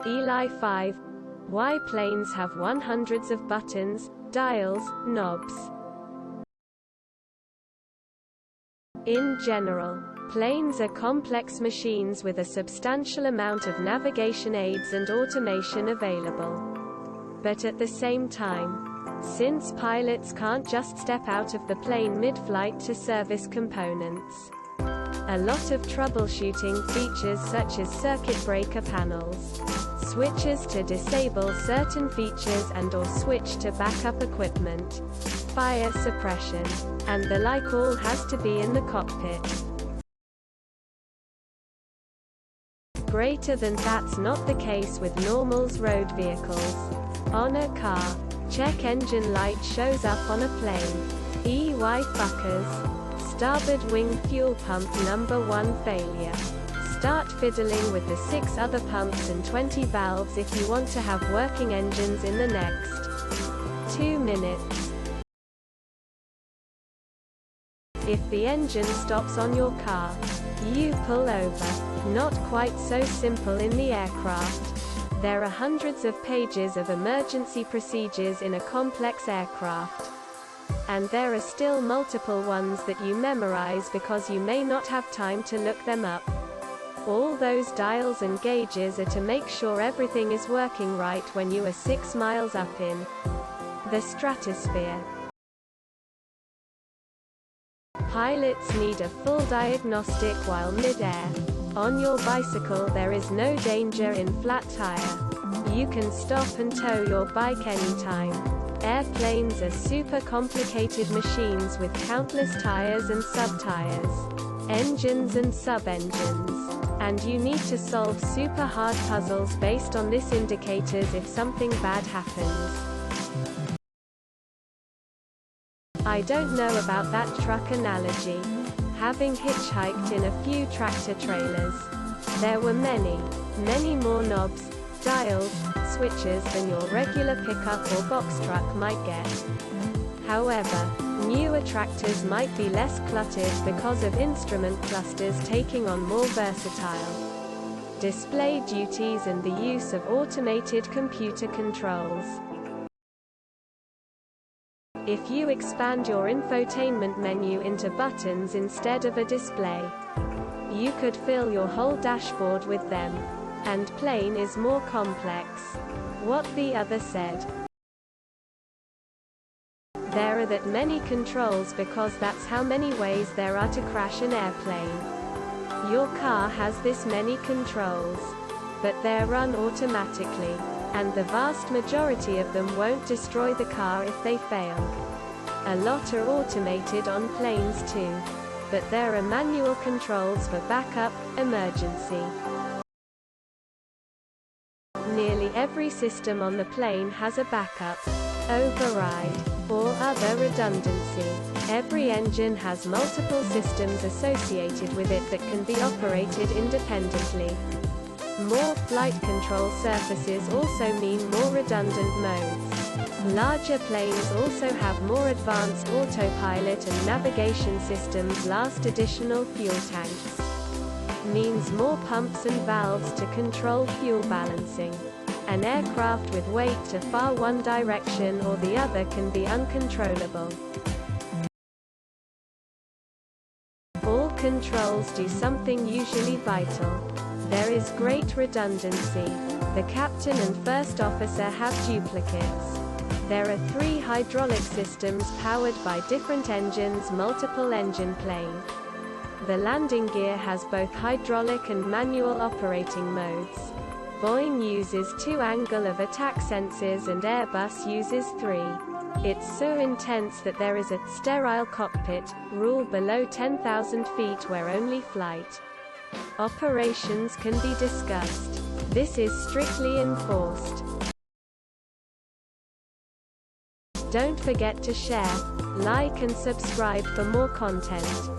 ELI5. Why planes have hundreds of buttons, dials, knobs. In general, planes are complex machines with a substantial amount of navigation aids and automation available. But at the same time, since pilots can't just step out of the plane mid-flight to service components, a lot of troubleshooting features such as circuit breaker panels, switches to disable certain features and/or switch to backup equipment, fire suppression, and the like all has to be in the cockpit. Greater than that's not the case with normal road vehicles. On a car, check engine light shows up on a plane. EY fuckers. Starboard wing fuel pump number 1 failure. Start fiddling with the 6 other pumps and 20 valves if you want to have working engines in the next 2 minutes. If the engine stops on your car, you pull over. Not quite so simple in the aircraft. There are hundreds of pages of emergency procedures in a complex aircraft. And there are still multiple ones that you memorize because you may not have time to look them up. All those dials and gauges are to make sure everything is working right when you are 6 miles up in the stratosphere. Pilots need a full diagnostic while mid-air. On your bicycle there is no danger in flat tire. You can stop and tow your bike anytime. Airplanes are super complicated machines with countless tires and sub-tires, engines and sub-engines. And you need to solve super hard puzzles based on this indicators if something bad happens. I don't know about that truck analogy. Having hitchhiked in a few tractor trailers, there were many more knobs, dials, switches than your regular pickup or box truck might get. However, newer tractors might be less cluttered because of instrument clusters taking on more versatile display duties and the use of automated computer controls. If you expand your infotainment menu into buttons instead of a display, you could fill your whole dashboard with them. And plane is more complex. What the other said. There are that many controls because that's how many ways there are to crash an airplane. Your car has this many controls, but they're run automatically, and the vast majority of them won't destroy the car if they fail. A lot are automated on planes too, but there are manual controls for backup, emergency. Nearly every system on the plane has a backup, override, or other redundancy. Every engine has multiple systems associated with it that can be operated independently. More flight control surfaces also mean more redundant modes. Larger planes also have more advanced autopilot and navigation systems. Last additional fuel tanks means more pumps and valves to control fuel balancing. An aircraft with weight to far one direction or the other can be uncontrollable. All controls do something usually vital. There is great redundancy. The captain and first officer have duplicates. There are 3 hydraulic systems powered by different engines, multiple engine plane. The landing gear has both hydraulic and manual operating modes. Boeing uses 2 angle of attack sensors and Airbus uses 3. It's so intense that there is a sterile cockpit rule below 10,000 feet where only flight operations can be discussed. This is strictly enforced. Don't forget to share, like and subscribe for more content.